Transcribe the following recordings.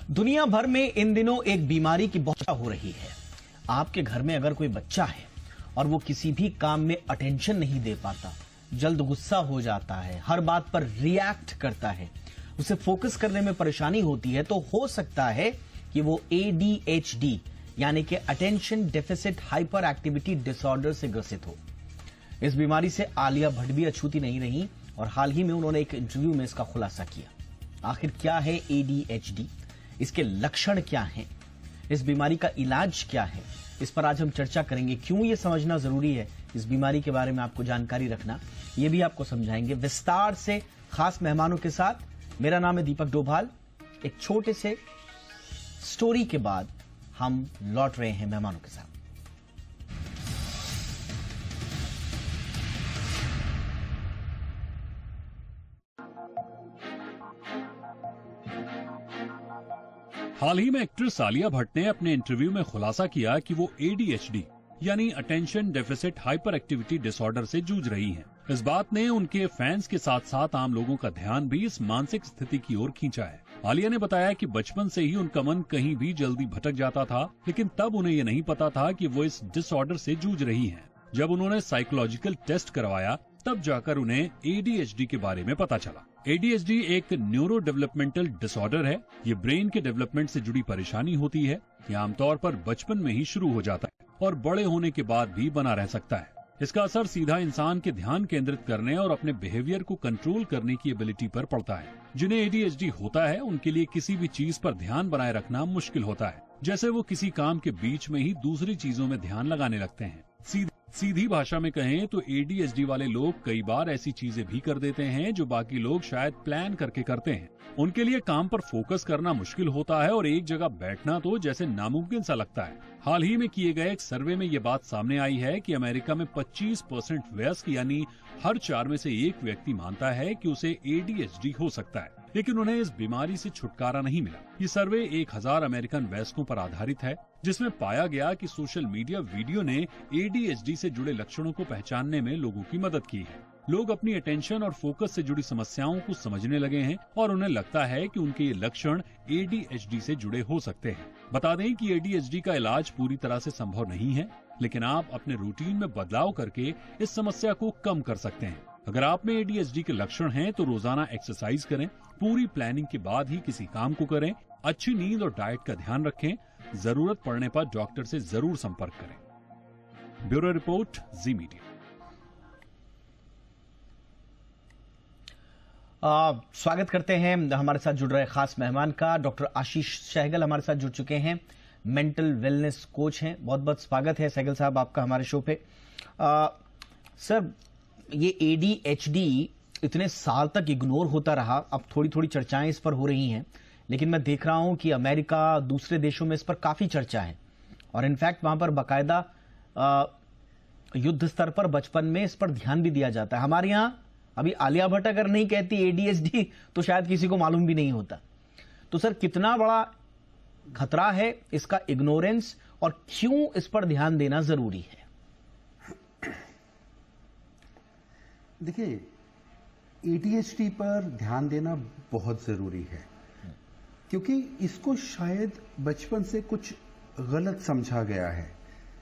दुनिया भर में इन दिनों एक बीमारी की बहुत हो रही है। आपके घर में अगर कोई बच्चा है और वो किसी भी काम में अटेंशन नहीं दे पाता, जल्द गुस्सा हो जाता है, हर बात पर रिएक्ट करता है, उसे फोकस करने में परेशानी होती है, तो हो सकता है कि वो ADHD यानी कि attention deficit hyper activity disorder से ग्रसित हो। इस बीमारी से आलिया भट्ट भी अछूती नहीं रही और हाल ही में उन्होंने एक इंटरव्यू में इसका खुलासा किया। आखिर क्या है ADHD, इसके लक्षण क्या हैं, इस बीमारी का इलाज क्या है, इस पर आज हम चर्चा करेंगे। क्यों ये समझना जरूरी है, इस बीमारी के बारे में आपको जानकारी रखना, ये भी आपको समझाएंगे विस्तार से खास मेहमानों के साथ। मेरा नाम है दीपक डोभाल। एक छोटे से स्टोरी के बाद हम लौट रहे हैं मेहमानों के साथ। हाल ही में एक्ट्रेस आलिया भट्ट ने अपने इंटरव्यू में खुलासा किया कि वो ADHD यानी attention deficit hyper activity disorder से जूझ रही हैं। इस बात ने उनके फैंस के साथ साथ आम लोगों का ध्यान भी इस मानसिक स्थिति की ओर खींचा है। आलिया ने बताया कि बचपन से ही उनका मन कहीं भी जल्दी भटक जाता था, लेकिन तब उन्हें ये नहीं पता था कि वो इस डिसऑर्डर से जूझ रही हैं। जब उन्होंने साइकोलॉजिकल टेस्ट करवाया, तब जाकर उन्हें ADHD के बारे में पता चला। ADHD एक न्यूरो डेवलपमेंटल डिसऑर्डर है। ये ब्रेन के डेवलपमेंट से जुड़ी परेशानी होती है। ये आमतौर पर बचपन में ही शुरू हो जाता है और बड़े होने के बाद भी बना रह सकता है। इसका असर सीधा इंसान के ध्यान केंद्रित करने और अपने बिहेवियर को कंट्रोल करने की एबिलिटी पर पड़ता है। जिन्हें ADHD होता है, उनके लिए किसी भी चीज पर ध्यान बनाए रखना मुश्किल होता है। जैसे वो किसी काम के बीच में ही दूसरी चीजों में ध्यान लगाने लगते हैं। सीधी भाषा में कहें तो ADHD वाले लोग कई बार ऐसी चीजें भी कर देते हैं जो बाकी लोग शायद प्लान करके करते हैं। उनके लिए काम पर फोकस करना मुश्किल होता है और एक जगह बैठना तो जैसे नामुमकिन सा लगता है। हाल ही में किए गए एक सर्वे में ये बात सामने आई है कि अमेरिका में 25% वयस्क यानी हर 4 में से एक व्यक्ति मानता है कि उसे ADHD हो सकता है, लेकिन उन्हें इस बीमारी से छुटकारा नहीं मिला। ये सर्वे 1000 अमेरिकन वयस्कों पर आधारित है, जिसमें पाया गया कि सोशल मीडिया वीडियो ने ADHD से जुड़े लक्षणों को पहचानने में लोगों की मदद की है। लोग अपनी अटेंशन और फोकस से जुड़ी समस्याओं को समझने लगे हैं और उन्हें लगता है कि उनके ये लक्षण ADHD से जुड़े हो सकते हैं। बता दें कि ADHD का इलाज पूरी तरह से संभव नहीं है, लेकिन आप अपने रूटीन में बदलाव करके इस समस्या को कम कर सकते हैं। अगर आप में ADHD के लक्षण हैं तो रोजाना एक्सरसाइज करें, पूरी प्लानिंग के बाद ही किसी काम को करें, अच्छी नींद और डाइट का ध्यान रखें, जरूरत पड़ने पर डॉक्टर से जरूर संपर्क करें। ब्यूरो रिपोर्ट, जी मीडिया। स्वागत करते हैं हमारे साथ जुड़ रहे खास मेहमान का। डॉक्टर आशीष सहगल हमारे साथ जुड़ चुके हैं, मेंटल वेलनेस कोच हैं। बहुत बहुत स्वागत है सहगल साहब आपका हमारे शो पे। सर, ये ADHD इतने साल तक इग्नोर होता रहा, अब थोड़ी थोड़ी चर्चाएं इस पर हो रही हैं, लेकिन मैं देख रहा हूं कि अमेरिका, दूसरे देशों में इस पर काफी चर्चा है और इनफैक्ट वहां पर बाकायदा युद्ध स्तर पर बचपन में इस पर ध्यान भी दिया जाता है। हमारे यहां अभी आलिया भट्ट अगर नहीं कहती ADHD तो शायद किसी को मालूम भी नहीं होता। तो सर, कितना बड़ा खतरा है इसका इग्नोरेंस और क्यों इस पर ध्यान देना जरूरी है? देखिए, ADHD पर ध्यान देना बहुत जरूरी है क्योंकि इसको शायद बचपन से कुछ गलत समझा गया है।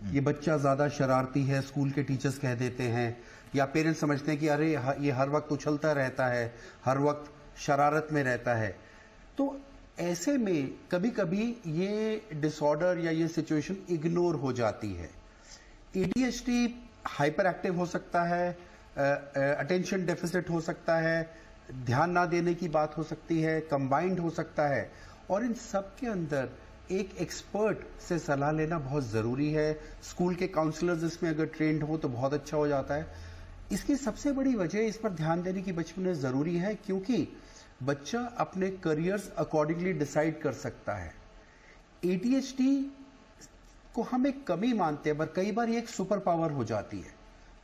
ये बच्चा ज्यादा शरारती है, स्कूल के टीचर्स कह देते हैं, या पेरेंट्स समझते हैं कि अरे ये हर वक्त उछलता रहता है, हर वक्त शरारत में रहता है। तो ऐसे में कभी कभी ये डिसऑर्डर या ये सिचुएशन इग्नोर हो जाती है। ADHD हाइपर एक्टिव हो सकता है, अटेंशन डेफिसिट हो सकता है, ध्यान ना देने की बात हो सकती है, कंबाइंड हो सकता है, और इन सब के अंदर एक एक्सपर्ट से सलाह लेना बहुत जरूरी है। स्कूल के काउंसलर्स इसमें अगर ट्रेंड हो तो बहुत अच्छा हो जाता है। इसकी सबसे बड़ी वजह इस पर ध्यान देने की बचपन में जरूरी है क्योंकि बच्चा अपने करियर्स अकॉर्डिंगली डिसाइड कर सकता है। ADHD को हम एक कमी मानते हैं, पर कई बार ये एक सुपर पावर हो जाती है।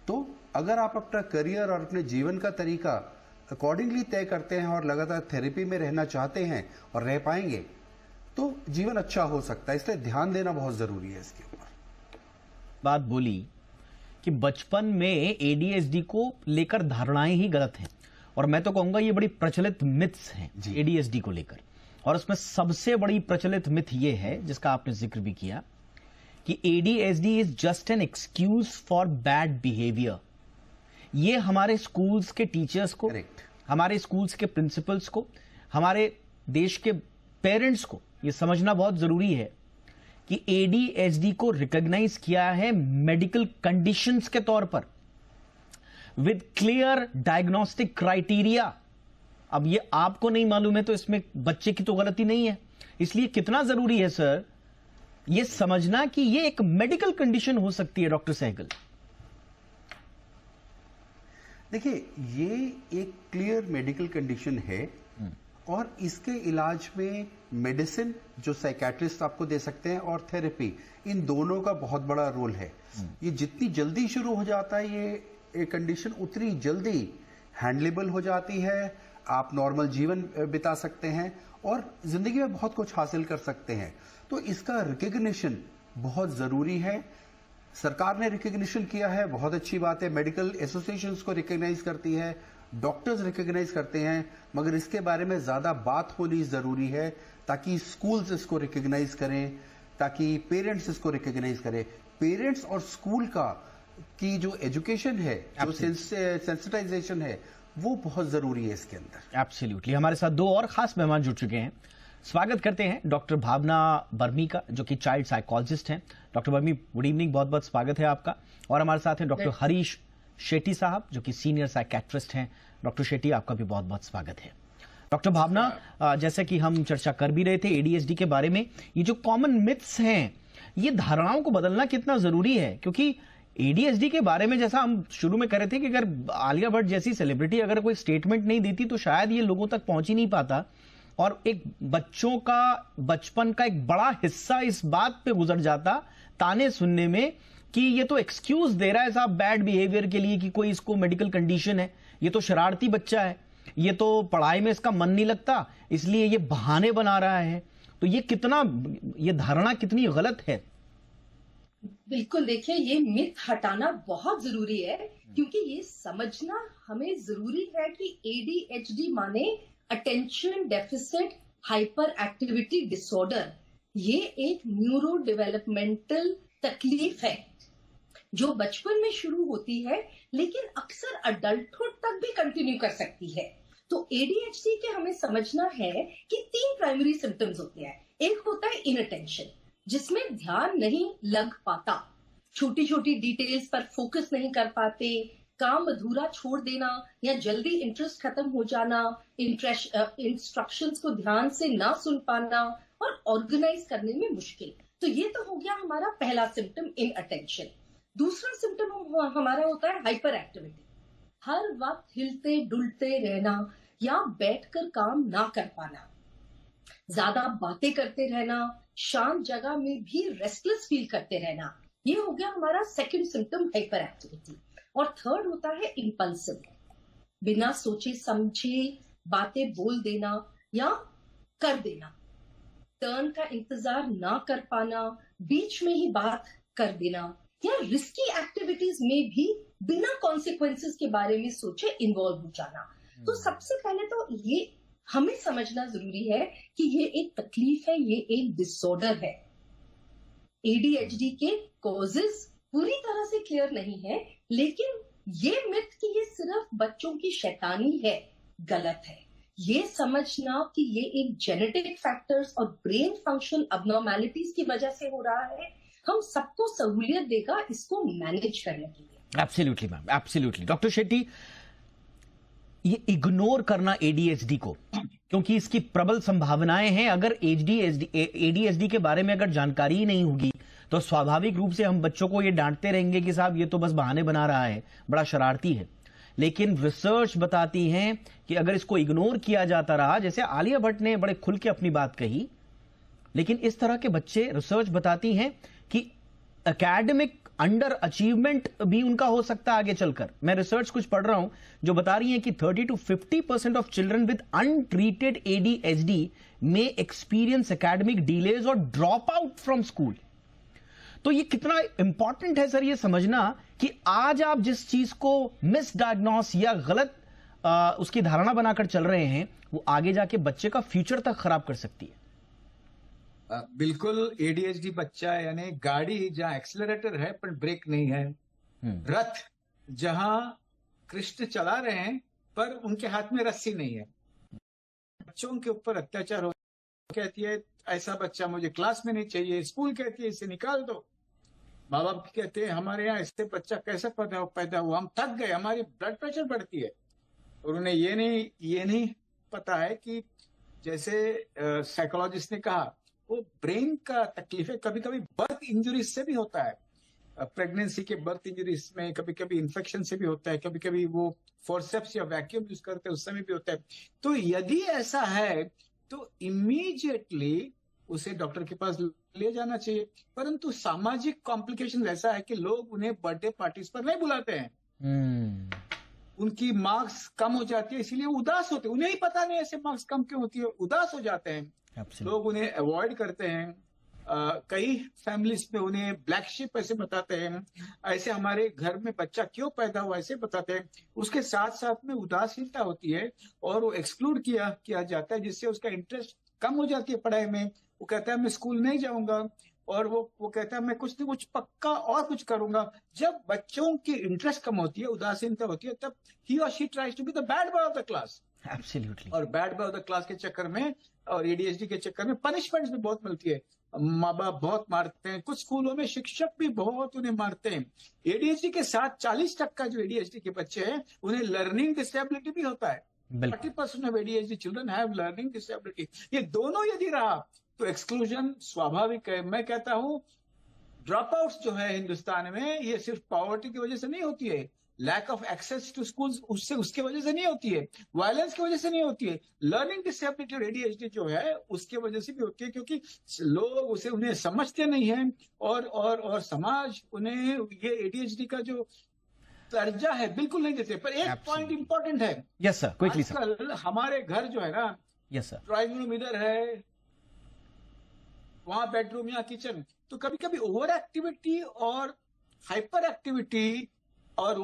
तो अगर आप अपना करियर और अपने जीवन का तरीका अकॉर्डिंगली तय करते हैं और लगातार थेरेपी में रहना चाहते हैं और रह पाएंगे तो जीवन अच्छा हो सकता है। इसलिए ध्यान देना बहुत जरूरी है इसके ऊपर। बात बोली कि बचपन में ADHD को लेकर धारणाएं ही गलत हैं और मैं तो कहूंगा ये बड़ी प्रचलित मिथ्स हैं ADHD को लेकर। और उसमें सबसे बड़ी प्रचलित मिथ ये है, जिसका आपने जिक्र भी किया, कि ADHD is just an excuse for bad behaviour. ये हमारे स्कूल्स के टीचर्स को, हमारे स्कूल्स के प्रिंसिपल्स को, हमारे देश के पेरेंट्स को ये समझना बहुत जरूरी है कि एडीएचडी को रिकॉग्नाइज किया है मेडिकल कंडीशंस के तौर पर विद क्लियर डायग्नोस्टिक क्राइटेरिया। अब ये आपको नहीं मालूम है तो इसमें बच्चे की तो गलती नहीं है। इसलिए कितना जरूरी है सर ये समझना कि ये एक मेडिकल कंडीशन हो सकती है। डॉक्टर सहगल, देखिए, ये एक क्लियर मेडिकल कंडीशन है और इसके इलाज में मेडिसिन जो साइकेट्रिस्ट आपको दे सकते हैं और थेरेपी, इन दोनों का बहुत बड़ा रोल है। ये जितनी जल्दी शुरू हो जाता है ये कंडीशन, उतनी जल्दी हैंडलेबल हो जाती है, आप नॉर्मल जीवन बिता सकते हैं और जिंदगी में बहुत कुछ हासिल कर सकते हैं। तो इसका रिकग्निशन बहुत जरूरी है। सरकार ने रिकग्निशन किया है, बहुत अच्छी बात है। मेडिकल एसोसिएशंस को रिकग्नाइज करती है, डॉक्टर्स रिकग्नाइज करते हैं, मगर इसके बारे में ज्यादा बात होनी जरूरी है ताकि स्कूल्स इसको रिकग्नाइज करें, ताकि पेरेंट्स इसको रिकग्नाइज करें। पेरेंट्स और स्कूल की जो एजुकेशन है, जो सेंसिटाइजेशन है, वो बहुत जरूरी है इसके अंदर। एब्सोल्युटली। हमारे साथ दो और खास मेहमान जुड़ चुके हैं। स्वागत करते हैं डॉक्टर भावना बर्मी का, जो कि चाइल्ड साइकोलॉजिस्ट हैं। डॉक्टर बर्मी, गुड इवनिंग, बहुत बहुत स्वागत है आपका। और हमारे साथ हैं डॉक्टर हरीश शेट्टी साहब, जो कि सीनियर साइकेट्रिस्ट हैं। डॉक्टर शेट्टी, आपका भी बहुत बहुत स्वागत है। डॉक्टर भावना, जैसे कि हम चर्चा कर भी रहे थे एडीएचडी के बारे में, ये जो कॉमन मिथ्स हैं, ये धारणाओं को बदलना कितना जरूरी है? क्योंकि एडीएचडी के बारे में जैसा हम शुरू में कह रहे थे कि अगर आलिया भट्ट जैसी सेलिब्रिटी अगर कोई स्टेटमेंट नहीं देती तो शायद ये लोगों तक पहुंच ही नहीं पाता, और एक बच्चों का बचपन का एक बड़ा हिस्सा इस बात पे गुजर जाता ताने सुनने में कि ये तो एक्सक्यूज दे रहा है साहब बैड बिहेवियर के लिए कि कोई इसको मेडिकल कंडीशन है, ये तो शरारती बच्चा है, ये तो पढ़ाई में इसका मन नहीं लगता इसलिए ये बहाने बना रहा है। तो ये धारणा कितनी गलत है? बिल्कुल, देखिए, ये मिथ हटाना बहुत जरूरी है, क्योंकि ये समझना हमें जरूरी है कि एडीएचडी माने attention deficit hyper activity disorder. ये एक न्यूरो डेवलपमेंटल तकलीफ है जो बचपन में शुरू होती है लेकिन अक्सर अडल्टहुड तक भी कंटिन्यू कर सकती है। तो एडीएचडी के हमें समझना है कि 3 प्राइमरी सिम्टम्स होते हैं। एक होता है इनअटेंशन, जिसमें ध्यान नहीं लग पाता, छोटी छोटी डिटेल्स पर फोकस नहीं कर पाते, काम अधूरा छोड़ देना या जल्दी इंटरेस्ट खत्म हो जाना, इंस्ट्रक्शंस को ध्यान से ना सुन पाना और ऑर्गेनाइज करने में मुश्किल। तो ये तो हो गया हमारा पहला सिम्टम, इनअटेंशन। दूसरा सिम्टम हमारा होता है हाइपर एक्टिविटी, हर वक्त हिलते डुलते रहना या बैठकर काम ना कर पाना, ज्यादा बातें करते रहना, शांत जगह में भी रेस्टलेस फील करते रहना। ये हो गया हमारा सेकंड सिम्टम, हाइपर एक्टिविटी। और थर्ड होता है इंपल्सिव, बिना सोचे समझे बातें बोल देना या कर देना, टर्न का इंतजार ना कर पाना, बीच में ही बात कर देना, या रिस्की एक्टिविटीज में भी बिना कॉन्सिक्वेंसेस के बारे में सोचे इन्वॉल्व हो जाना। तो सबसे पहले तो ये हमें समझना जरूरी है कि ये एक तकलीफ है, ये एक डिसऑर्डर है। एडीएचडी के कॉजेस पूरी तरह से क्लियर नहीं है, लेकिन ये मिथ कि ये सिर्फ बच्चों की शैतानी है, गलत है। ये समझना कि ये एक जेनेटिक फैक्टर्स और ब्रेन फंक्शन अबनॉर्मैलिटीज की वजह से हो रहा है, हम सबको सहूलियत देगा इसको मैनेज करने के लिए। Absolutely ma'am, absolutely. Doctor Shetty, ये इग्नोर करना एडीएचडी को, क्योंकि इसकी प्रबल संभावनाएं हैं, अगर एडीएचडी के बारे में अगर जानकारी ही नहीं होगी तो स्वाभाविक रूप से हम बच्चों को ये डांटते रहेंगे कि साहब ये तो बस बहाने बना रहा है, बड़ा शरारती है। लेकिन रिसर्च बताती है कि अगर इसको इग्नोर किया जाता रहा, जैसे आलिया भट्ट ने बड़े खुल के अपनी बात कही, लेकिन इस तरह के बच्चे, रिसर्च बताती हैं कि एकेडमिक अंडर अचीवमेंट भी उनका हो सकता है आगे चलकर। मैं रिसर्च कुछ पढ़ रहा हूं जो बता रही है कि 30 to 50% of children with untreated ADHD में एक्सपीरियंस एकेडमिक डिलेज और ड्रॉप आउट फ्रॉम स्कूल। तो ये कितना इंपॉर्टेंट है सर ये समझना कि आज आप जिस चीज को मिसडायग्नोस या गलत उसकी धारणा बनाकर चल रहे हैं वो आगे जाके बच्चे का फ्यूचर तक खराब कर सकती है। बिल्कुल, एडीएचडी बच्चा यानी गाड़ी जहां एक्सेलरेटर है पर ब्रेक नहीं है, रथ जहां कृष्ण चला रहे हैं पर उनके हाथ में रस्सी नहीं है। बच्चों के ऊपर अत्याचार हो, कहती है ऐसा बच्चा मुझे क्लास में नहीं चाहिए, स्कूल कहती है इसे निकाल दो, माँ बाप कहते हैं हमारे यहाँ ऐसे बच्चा कैसे पैदा हुआ, हम थक गए, हमारी ब्लड प्रेशर बढ़ती है। और उन्हें ये नहीं पता है कि जैसे साइकोलॉजिस्ट ने कहा वो ब्रेन का तकलीफ है, कभी कभी बर्थ इंजरीज से भी होता है, प्रेगनेंसी के बर्थ इंजरीज में कभी कभी इन्फेक्शन से भी होता है, कभी कभी वो फोर्सेप्स या वैक्यूम यूज करते हैं उस समय भी होता है। तो यदि ऐसा है तो इमीडिएटली उसे डॉक्टर के पास ले जाना चाहिए। परंतु सामाजिक कॉम्प्लिकेशन ऐसा है कि लोग उन्हें बर्थडे पार्टीज पर नहीं बुलाते हैं, उनकी मार्क्स कम हो जाती है इसीलिए उदास होते हैं, उन्हें ही पता नहीं ऐसे मार्क्स कम क्यों होती है, उदास हो जाते हैं। लोग उन्हें अवॉइड करते हैं। कई फैमिलीज में उन्हें ब्लैक शिप ऐसे बताते हैं, ऐसे हमारे घर में बच्चा क्यों पैदा हुआ ऐसे बताते हैं। उसके साथ साथ में उदासीनता होती है और वो एक्सक्लूड किया जाता है, जिससे उसका इंटरेस्ट कम हो जाती है पढ़ाई में। वो कहता है मैं स्कूल नहीं जाऊंगा, और वो कहता है मैं कुछ नहीं कुछ पक्का और कुछ करूंगा। जब बच्चों की इंटरेस्ट कम होती है, उदासीनता होती है, तब ही और she tries to be the bad boy of the class. Absolutely. और bad boy of the class के चक्कर में और एडीएचडी के चक्कर में पनिशमेंट्स भी बहुत मिलती है, माँ बाप बहुत मारते हैं, कुछ स्कूलों में शिक्षक भी बहुत उन्हें मारते हैं। एडीएचडी के साथ 40% जो एडीएचडी के बच्चे हैं उन्हें लर्निंग डिसेबिलिटी भी होता है। 40% of ADHD children have learning disability. ये दोनों यदि रहा तो एक्सक्लूजन स्वाभाविक है। मैं कहता हूं ड्रॉप आउट्स जो है हिंदुस्तान में ये सिर्फ पॉवर्टी की वजह से नहीं होती है, lack of access to schools उसके वजह से नहीं होती है, वायलेंस की वजह से नहीं होती है, लर्निंग डिसेबिलिटी और एडीएचडी जो है उसके वजह से भी होती है, क्योंकि लोग उन्हें समझते नहीं है और समाज उन्हें ये एडीएचडी का जो दर्जा है बिल्कुल नहीं देते। पर एक पॉइंट इंपॉर्टेंट है। Yes sir, quickly sir. आजकल हमारे घर जो है ना, यस सर, ड्राइंग रूम इधर है, वहां बेडरूम या किचन, तो कभी कभी ओवर एक्टिविटी और हाइपर एक्टिविटी और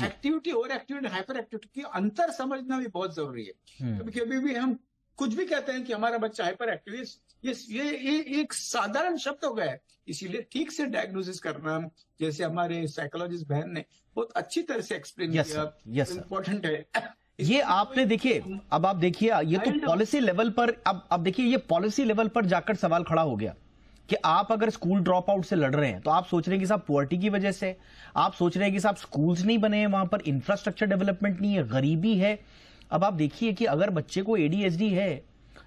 activity over activity hyper activity की अंतर समझना भी बहुत जरूरी है। कभी कभी भी हम कुछ भी कहते हैं कि हमारा बच्चा हाइपर एक्टिव, ये एक साधारण शब्द हो गया है। इसीलिए ठीक से डायग्नोसिस करना, जैसे हमारे साइकोलॉजिस्ट बहन ने बहुत अच्छी तरह से एक्सप्लेन किया, इम्पोर्टेंट है। ये आपने देखिए, अब आप देखिए ये तो पॉलिसी लेवल पर, अब देखिए ये पॉलिसी लेवल पर जाकर सवाल खड़ा हो गया कि आप अगर स्कूल ड्रॉप आउट से लड़ रहे हैं तो आप सोच रहे हैं कि साहब पुअर्टी की वजह से, आप सोच रहे हैं कि साहब स्कूल्स नहीं बने हैं, वहां पर इंफ्रास्ट्रक्चर डेवलपमेंट नहीं है, गरीबी है। अब आप देखिए कि अगर बच्चे को एडीएचडी है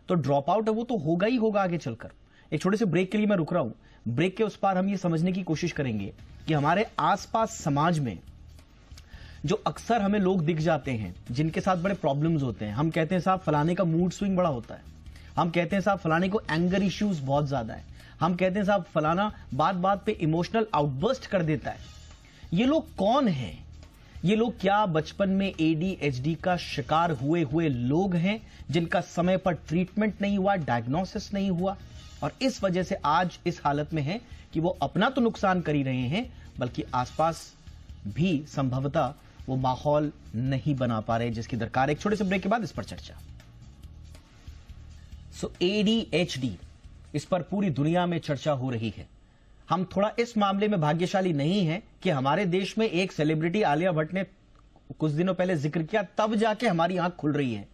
तो ड्रॉप आउट है वो तो होगा ही होगा आगे चलकर। एक छोटे से ब्रेक के लिए मैं रुक रहा हूं, ब्रेक के उस पार हम ये समझने की कोशिश करेंगे कि हमारे आसपास समाज में जो अक्सर हमें लोग दिख जाते हैं जिनके साथ बड़े प्रॉब्लम्स होते हैं, हम कहते हैं साहब फलाने का मूड स्विंग बड़ा होता है, हम कहते हैं साहब फलाने को एंगर इश्यूज बहुत ज्यादा है, हम कहते हैं साहब फलाना बात बात पे इमोशनल आउटबर्स्ट कर देता है। ये लोग कौन हैं? ये लोग क्या बचपन में एडीएचडी का शिकार हुए लोग हैं जिनका समय पर ट्रीटमेंट नहीं हुआ, डायग्नोसिस नहीं हुआ, और इस वजह से आज इस हालत में है कि वो अपना तो नुकसान कर ही रहे हैं बल्कि आसपास भी संभवतः वो माहौल नहीं बना पा रहे जिसकी दरकार। एक छोटे से ब्रेक के बाद इस पर चर्चा। सो एडीएचडी, इस पर पूरी दुनिया में चर्चा हो रही है। हम थोड़ा इस मामले में भाग्यशाली नहीं हैं कि हमारे देश में एक सेलिब्रिटी आलिया भट्ट ने कुछ दिनों पहले जिक्र किया, तब जाके हमारी आंख खुल रही है।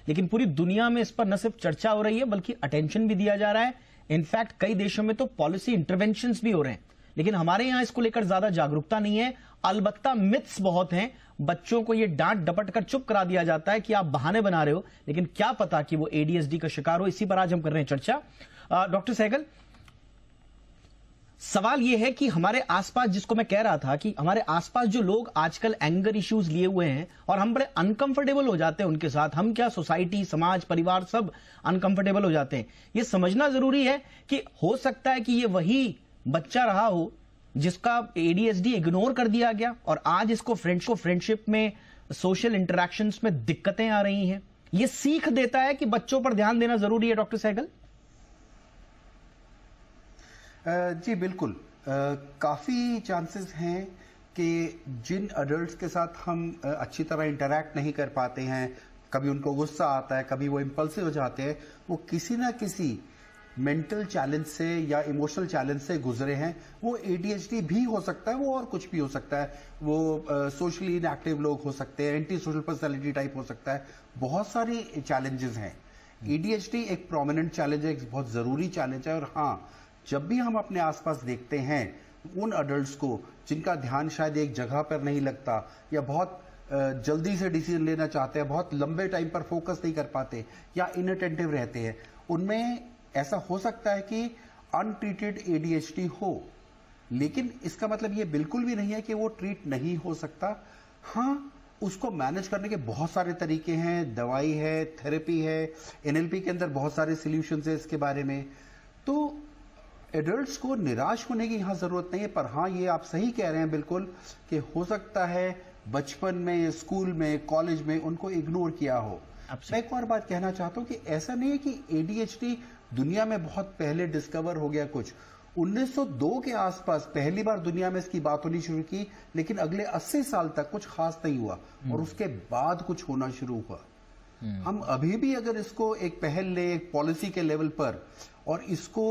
लेकिन पूरी दुनिया में इस पर न सिर्फ चर्चा हो रही है बल्कि अटेंशन भी दिया जा रहा है। इनफैक्ट कई देशों में तो पॉलिसी इंटरवेंशंस भी हो रहे हैं, लेकिन हमारे यहां इसको लेकर ज्यादा जागरूकता नहीं है। अलबत्ता मिथ्स बहुत हैं, बच्चों को ये डांट डपट कर चुप करा दिया जाता है कि आप बहाने बना रहे हो, लेकिन क्या पता कि वो एडीएचडी का शिकार हो। इसी पर आज हम कर रहे हैं चर्चा। डॉक्टर सहगल, सवाल यह है कि हमारे आसपास, जिसको मैं कह रहा था कि हमारे आसपास जो लोग आजकल एंगर इश्यूज लिए हुए हैं और हम बड़े अनकंफर्टेबल हो जाते हैं उनके साथ, हम क्या सोसाइटी, समाज, परिवार सब अनकंफर्टेबल हो जाते हैं। यह समझना जरूरी है कि हो सकता है कि ये वही बच्चा रहा हो जिसका एडीएचडी इग्नोर कर दिया गया और आज इसको फ्रेंडशिप में, सोशल इंटरेक्शंस में दिक्कतें आ रही हैं। यह सीख देता है कि बच्चों पर ध्यान देना जरूरी है। डॉक्टर सहगल जी बिल्कुल, काफ़ी चांसेस हैं कि जिन अडल्ट्स के साथ हम अच्छी तरह इंटरैक्ट नहीं कर पाते हैं, कभी उनको गुस्सा आता है, कभी वो इम्पल्सिव हो जाते हैं, वो किसी ना किसी मेंटल चैलेंज से या इमोशनल चैलेंज से गुजरे हैं। वो ADHD भी हो सकता है, वो और कुछ भी हो सकता है, वो सोशली इनएक्टिव लोग हो सकते हैं, एंटी सोशल पर्सनैलिटी टाइप हो सकता है, बहुत सारी चैलेंजेस हैं। ADHD एक प्रोमिनेंट चैलेंज है, एक बहुत जरूरी चैलेंज है। और हाँ, जब भी हम अपने आसपास देखते हैं उन अडल्ट्स को जिनका ध्यान शायद एक जगह पर नहीं लगता, या बहुत जल्दी से डिसीजन लेना चाहते हैं, बहुत लंबे टाइम पर फोकस नहीं कर पाते, या इनअटेंटिव रहते हैं, उनमें ऐसा हो सकता है कि अनट्रीटेड ADHD हो। लेकिन इसका मतलब ये बिल्कुल भी नहीं है कि वो ट्रीट नहीं हो सकता। हाँ, उसको मैनेज करने के बहुत सारे तरीके हैं, दवाई है, थेरेपी है, NLP के अंदर बहुत सारे सॉल्यूशंस है इसके बारे में। तो एडल्ट्स को निराश होने की यहां जरूरत नहीं है, पर हाँ, ये आप सही कह रहे हैं बिल्कुल कि हो सकता है बचपन में, स्कूल में, कॉलेज में उनको इग्नोर किया हो। मैं एक और बात कहना चाहता हूं कि ऐसा नहीं है कि ADHD दुनिया में बहुत पहले डिस्कवर हो गया। कुछ 1902 के आसपास पहली बार दुनिया में इसकी बात होनी शुरू की, लेकिन अगले 80 साल तक कुछ खास नहीं हुआ, और उसके बाद कुछ होना शुरू हुआ। हम अभी भी अगर इसको एक पहल ले, एक पॉलिसी के लेवल पर, और इसको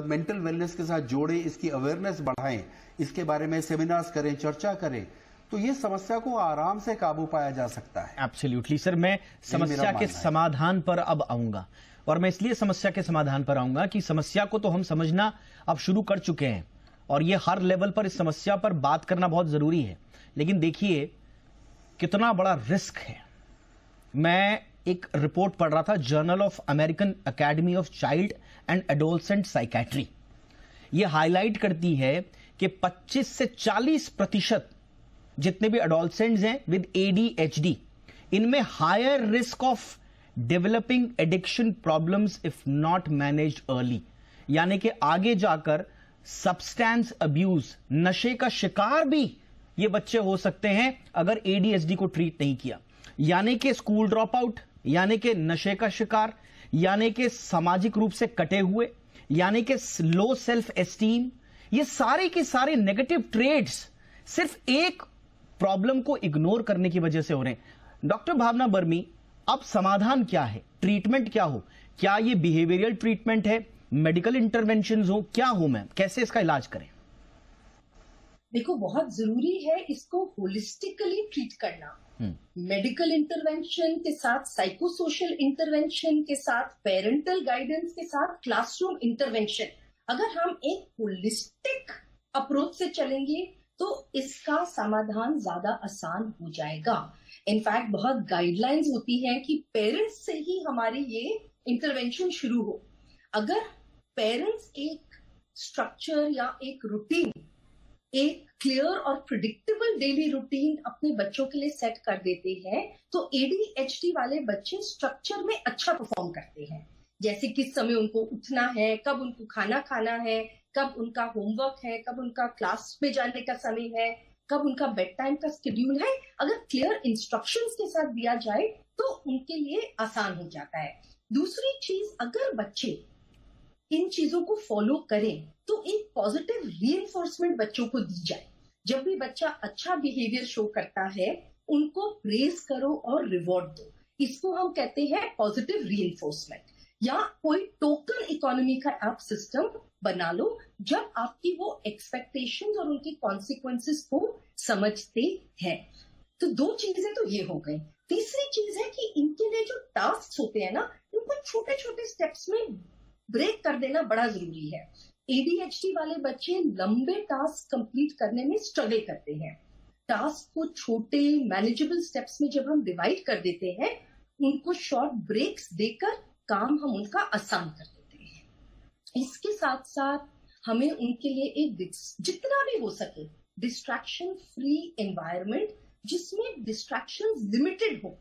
मेंटल वेलनेस के साथ जोड़े, इसकी अवेयरनेस बढ़ाएं, इसके बारे में सेमिनार्स करें, चर्चा करें, तो ये समस्या को आराम से काबू पाया जा सकता है। एब्सोल्युटली सर, मैं समस्या के समाधान पर अब आऊंगा, और मैं इसलिए समस्या के समाधान पर आऊंगा कि समस्या को तो हम समझना अब शुरू कर चुके हैं, और ये हर लेवल पर इस समस्या पर बात करना बहुत जरूरी है। लेकिन देखिए कितना बड़ा रिस्क है। मैं एक रिपोर्ट पढ़ रहा था, journal of American academy of child and adolescent psychiatry. ये हाईलाइट करती है कि 25 से 40% जितने भी एडोलसेंट्स हैं विद ADHD, इनमें higher risk of developing addiction problems if not managed early, यानी कि आगे जाकर सब्सटेंस अब्यूज, नशे का शिकार भी ये बच्चे हो सकते हैं अगर ADHD को ट्रीट नहीं किया। यानी कि स्कूल ड्रॉप आउट, यानी कि नशे का शिकार, यानी कि सामाजिक रूप से कटे हुए, यानी कि लो सेल्फ एस्टीम, ये सारे के सारे नेगेटिव ट्रेड्स सिर्फ एक प्रॉब्लम को इग्नोर करने की वजह से हो रहे हैं। डॉक्टर भावना बर्मी, अब समाधान क्या है, ट्रीटमेंट क्या हो? क्या ये बिहेवियरल ट्रीटमेंट है, मेडिकल इंटरवेंशन हो, क्या हो मैम, कैसे इसका इलाज करें? देखो, बहुत जरूरी है इसको होलिस्टिकली ट्रीट करना। मेडिकल इंटरवेंशन के साथ, साइकोसोशल इंटरवेंशन के साथ, पेरेंटल गाइडेंस के साथ, क्लासरूम इंटरवेंशन, अगर हम एक होलिस्टिक अप्रोच से चलेंगे तो इसका समाधान ज्यादा आसान हो जाएगा। इनफैक्ट बहुत गाइडलाइंस होती है कि पेरेंट्स से ही हमारी ये इंटरवेंशन शुरू हो। अगर पेरेंट्स एक स्ट्रक्चर या एक रूटीन, एक क्लियर और प्रिडिक्टेबल डेली रूटीन अपने बच्चों के लिए सेट कर देते हैं, तो ADHD वाले बच्चे स्ट्रक्चर में अच्छा परफॉर्म करते हैं। जैसे किस समय उनको उठना है, कब उनको खाना खाना है, कब उनका होमवर्क है, कब उनका क्लास में जाने का समय है, कब उनका बेड टाइम का शेड्यूल है। अगर क्लियर इंस्ट्रक्शंस के साथ दिया जाए तो उनके लिए आसान हो जाता है। दूसरी चीज, अगर बच्चे इन चीजों को फॉलो करें तो एक पॉजिटिव रीइंफोर्समेंट बच्चों को दी जाए। जब भी बच्चा अच्छा बिहेवियर शो करता है, उनको प्रेज करो और रिवॉर्ड दो। इसको हम कहते हैं पॉजिटिव रीइंफोर्समेंट। या कोई टोकन इकोनॉमी का आप सिस्टम बना लो, जब आपकी वो एक्सपेक्टेशंस और उनकी कॉन्सिक्वेंसेस को समझते हैं। तो दो चीजें तो ये हो गई। तीसरी चीज है कि इनके लिए जो टास्क होते हैं ना, उनको छोटे छोटे स्टेप्स में ब्रेक कर देना बड़ा जरूरी है। ADHD वाले बच्चे लंबे टास्क कंप्लीट करने में स्ट्रगल करते हैं। टास्क को छोटे मैनेजेबल स्टेप्स में जब हम डिवाइड कर देते हैं, उनको शॉर्ट ब्रेक्स देकर काम हम उनका आसान कर देते हैं। इसके साथ साथ हमें उनके लिए एक जितना भी हो सके डिस्ट्रैक्शन फ्री एनवायरनमेंट, जिसमें डिस्ट्रैक्शंस लिमिटेड हो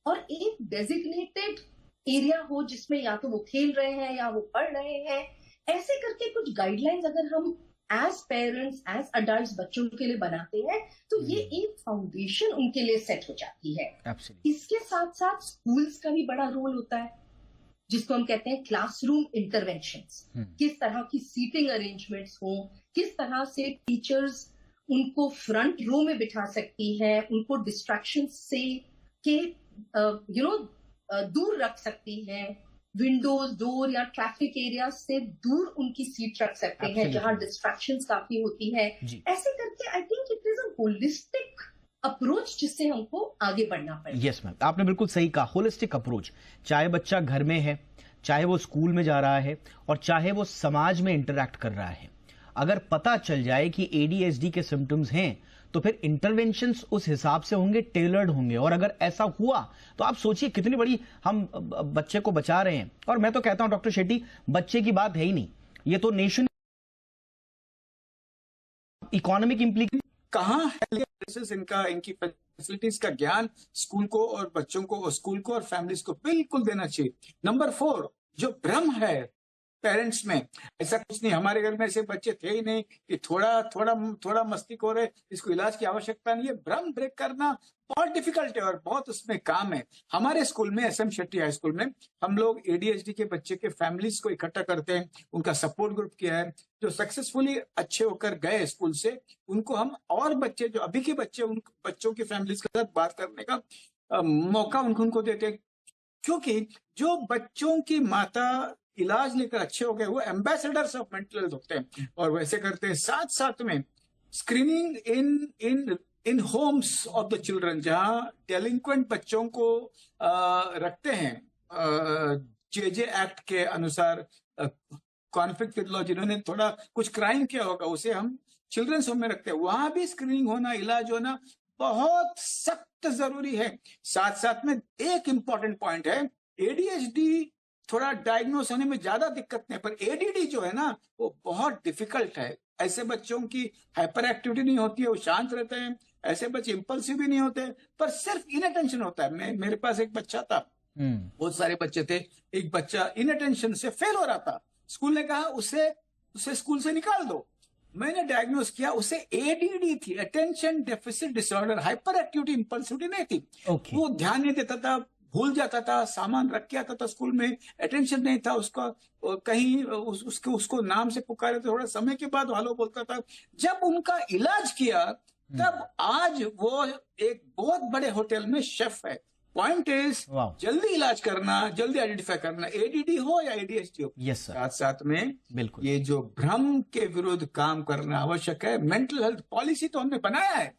और एक डेजिग्नेटेड एरिया हो जिसमें या तो वो खेल रहे हैं या वो पढ़ रहे हैं। ऐसे करके कुछ गाइडलाइंस अगर हम एज पेरेंट्स, एज अडल्ट्स बच्चों के लिए बनाते हैं तो ये एक फाउंडेशन उनके लिए सेट हो जाती है। इसके साथ साथ स्कूल्स का भी बड़ा रोल होता है, जिसको हम कहते हैं क्लासरूम इंटरवेंशंस। किस तरह की सीटिंग अरेंजमेंट्स हो, किस तरह से टीचर्स उनको फ्रंट रो में बिठा सकती है, उनको डिस्ट्रैक्शन से के दूर रख सकती है, विंडोज, डोर या ट्रैफिक एरिया से दूर उनकी सीट रख सकते हैं जहां डिस्ट्रैक्शंस काफी होती है। ऐसे करके I think it is a holistic approach जिससे हमको आगे बढ़ना पड़ेगा। यस मैम, आपने बिल्कुल सही कहा, होलिस्टिक अप्रोच। चाहे बच्चा घर में है, चाहे वो स्कूल में जा रहा है, और चाहे वो समाज में इंटरैक्ट कर रहा है, अगर पता चल जाए कि एडीएचडी के सिम्टम्स हैं तो फिर इंटरवेंशंस उस हिसाब से होंगे, टेलर्ड होंगे। और अगर ऐसा हुआ तो आप सोचिए कितनी बड़ी हम बच्चे को बचा रहे हैं। और मैं तो कहता हूं डॉक्टर शेट्टी, बच्चे की बात है ही नहीं, ये तो नेशन इकोनॉमिक इम्प्लीकेशन कहां है इनकी फैसिलिटीज का ज्ञान स्कूल को और बच्चों को, स्कूल को और फैमिलीज को बिल्कुल देना चाहिए। नंबर 4, जो भ्रम है पेरेंट्स में, ऐसा कुछ नहीं, हमारे घर में ऐसे बच्चे थे ही नहीं कि थोड़ा मस्ती हो रहे, इसको इलाज की आवश्यकता नहीं है। भ्रम ब्रेक करना बहुत डिफिकल्ट है और बहुत उसमें काम है। हमारे स्कूल में, SM शेट्टी हाई स्कूल में, हम लोग ADHD के बच्चे के फैमिलीज को इकट्ठा करते हैं, उनका सपोर्ट ग्रुप किया है। जो सक्सेसफुली अच्छे होकर गए स्कूल से, उनको हम और बच्चे जो अभी के बच्चे, उन बच्चों की फैमिलीज के साथ बात करने का मौका उनको देते हैं, क्योंकि जो बच्चों की माता इलाज लेकर अच्छे हो गए वो एम्बेसडर्स ऑफ मेंटल हेल्थ होते हैं और वैसे करते हैं। साथ साथ में screening in Holmes of the children, जहां डेलिंक्वेंट बच्चों को रखते हैं JJ एक्ट के अनुसार, कॉन्फ्लिक्ट विद लॉ, जिन्होंने थोड़ा कुछ क्राइम किया होगा उसे हम चिल्ड्रंस होम में रखते हैं। वहां भी स्क्रीनिंग होना, इलाज होना बहुत सख्त जरूरी है। साथ साथ में एक इंपॉर्टेंट पॉइंट है, ADHD थोड़ा डायग्नोस होने में ज्यादा दिक्कत नहीं, पर ADD जो है ना वो बहुत डिफिकल्ट है। ऐसे बच्चों की हाइपर एक्टिविटी नहीं होती है, वो शांत रहते हैं। ऐसे बच्चे इंपल्सिव भी नहीं होते, पर सिर्फ इनअटेंशन होता है। मेरे पास एक बच्चा था, बहुत सारे बच्चे थे, एक बच्चा इनअटेंशन से फेल हो रहा था। स्कूल ने कहा उसे स्कूल से निकाल दो। मैंने डायग्नोस किया, उसे ADD थी, attention deficit disorder, hyperactivity impulsivity नहीं थी। वो ध्यान नहीं देता था, भूल जाता था, सामान रख के आता था स्कूल में, अटेंशन नहीं था उसका, कहीं उसको नाम से पुकारे तो थोड़ा समय के बाद हेलो बोलता था। जब उनका इलाज किया तब आज वो एक बहुत बड़े होटल में शेफ है। पॉइंट इज जल्दी इलाज करना, जल्दी आइडेंटिफाई करना, ADD हो या ADHD हो। यस सर, साथ साथ में बिल्कुल ये जो भ्रम के विरुद्ध काम करना आवश्यक है। मेंटल हेल्थ पॉलिसी तो हमने बनाया है,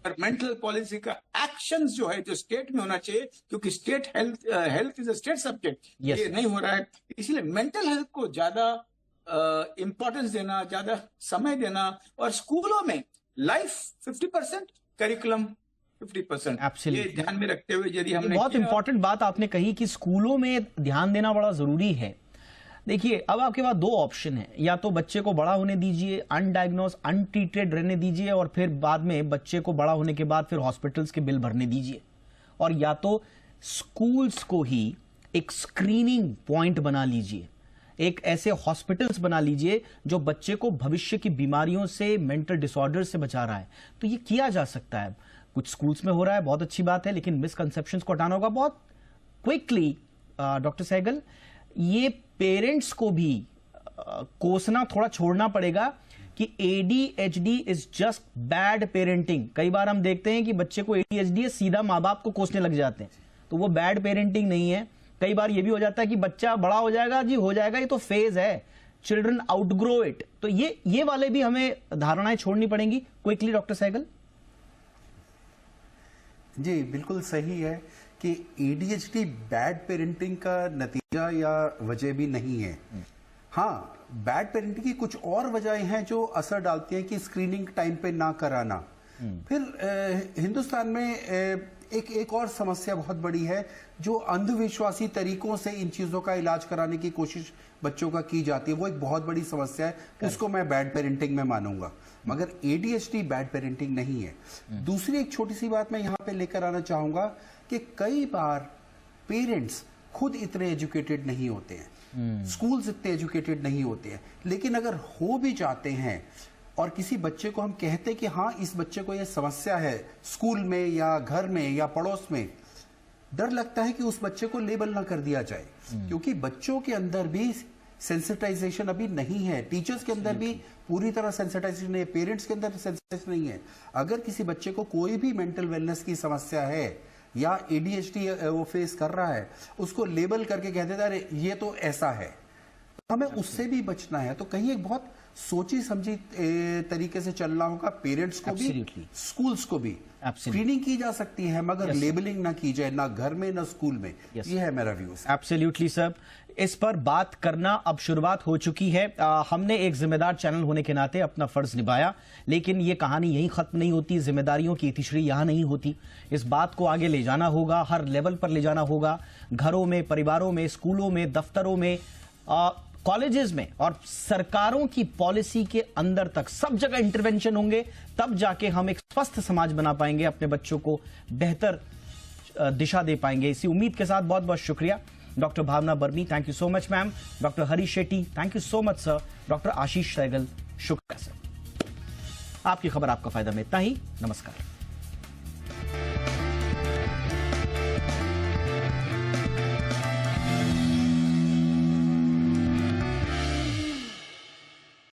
पर मेंटल पॉलिसी का एक्शंस जो है, जो स्टेट में होना चाहिए, क्योंकि state health is a state subject, ये नहीं हो रहा है। इसलिए मेंटल हेल्थ को ज्यादा इंपॉर्टेंस देना, ज्यादा समय देना, और स्कूलों में लाइफ 50%, करिकुलम 50%, ये ध्यान में रखते हुए यदि हमने बहुत इंपॉर्टेंट बात आपने कही कि स्कूलों में ध्यान देना बड़ा जरूरी है। देखिए, अब आपके पास 2 ऑप्शन है, या तो बच्चे को बड़ा होने दीजिए, अनडायग्नोस अनट्रीटेड रहने दीजिए, और फिर बाद में बच्चे को बड़ा होने के बाद फिर हॉस्पिटल्स के बिल भरने दीजिए, और या तो स्कूल्स को ही एक स्क्रीनिंग पॉइंट बना लीजिए, एक ऐसे हॉस्पिटल्स बना लीजिए जो बच्चे को भविष्य की बीमारियों से, मेंटल डिसऑर्डर से बचा रहा है। तो ये किया जा सकता है, कुछ स्कूल्स में हो रहा है, बहुत अच्छी बात है, लेकिन मिसकंसेप्शंस को हटाना होगा बहुत क्विकली। डॉक्टर सहगल, ये पेरेंट्स को भी कोसना, थोड़ा छोड़ना पड़ेगा कि ADHD is just bad parenting. कई बार हम देखते हैं कि बच्चे को ADHD है, सीधा माँ बाप को कोसने लग जाते हैं, तो वो बैड पेरेंटिंग नहीं है। कई बार ये भी हो जाता है कि बच्चा बड़ा हो जाएगा जी, हो जाएगा, ये तो फेज है, चिल्ड्रन आउटग्रो इट। तो ये वाले भी हमें धारणाएं छोड़नी पड़ेंगी। Quickly doctor Sehgal. जी बिल्कुल सही है कि ADHD बैड पेरेंटिंग का नतीजा या वजह भी नहीं है। हाँ, बैड पेरेंटिंग की कुछ और वजहें हैं जो असर डालती हैं, कि स्क्रीनिंग टाइम पे ना कराना। फिर हिंदुस्तान में एक और समस्या बहुत बड़ी है, जो अंधविश्वासी तरीकों से इन चीजों का इलाज कराने की कोशिश बच्चों का की जाती है, वो एक बहुत बड़ी समस्या है, उसको मैं बैड पेरेंटिंग में मानूंगा, मगर ADHD बैड पेरेंटिंग नहीं है। दूसरी एक छोटी सी बात मैं यहाँ पे लेकर आना चाहूंगा कि कई बार पेरेंट्स खुद इतने एजुकेटेड नहीं होते हैं, स्कूल्स इतने एजुकेटेड नहीं होते हैं, लेकिन अगर हो भी जाते हैं और किसी बच्चे को हम कहते कि हाँ इस बच्चे को ये समस्या है स्कूल में या घर में या पड़ोस में, डर लगता है कि उस बच्चे को लेबल ना कर दिया जाए, क्योंकि बच्चों के अंदर भी सेंसिटाइजेशन अभी नहीं है, टीचर्स के अंदर भी पूरी तरह सेंसिटाइजेशन नहीं है, पेरेंट्स के अंदर सेंसिटाइजेशन नहीं है। अगर किसी बच्चे को कोई भी मेंटल वेलनेस की समस्या है या एडीएचडी वो फेस कर रहा है, उसको लेबल करके कह देता है अरे ये तो ऐसा है, हमें उससे भी बचना है। तो कहीं एक बहुत सोची समझी तरीके से चलना होगा, पेरेंट्स को भी, स्कूल्स को भी। स्क्रीनिंग की जा सकती है मगर लेबलिंग ना की जाए, ना घर में ना स्कूल में। ये है मेरा व्यू। एब्सोल्युटली सर, इस पर बात करना अब शुरुआत हो चुकी है। हमने एक जिम्मेदार चैनल होने के नाते अपना फर्ज निभाया, लेकिन ये कहानी यहीं खत्म नहीं होती, जिम्मेदारियों की इतिश्री यहां नहीं होती। इस बात को आगे ले जाना होगा, हर लेवल पर ले जाना होगा, घरों में, परिवारों में, स्कूलों में, दफ्तरों में, कॉलेजेस में और सरकारों की पॉलिसी के अंदर तक सब जगह इंटरवेंशन होंगे। तब जाके हम एक स्वस्थ समाज बना पाएंगे, अपने बच्चों को बेहतर दिशा दे पाएंगे। इसी उम्मीद के साथ बहुत बहुत शुक्रिया doctor Bhavna Barmi, thank you so much ma'am. Doctor Harish Shetty, thank you so much sir. Doctor Ashish Sehgal, शुक्रिया सर। आपकी खबर आपका फायदा में इतना ही। नमस्कार।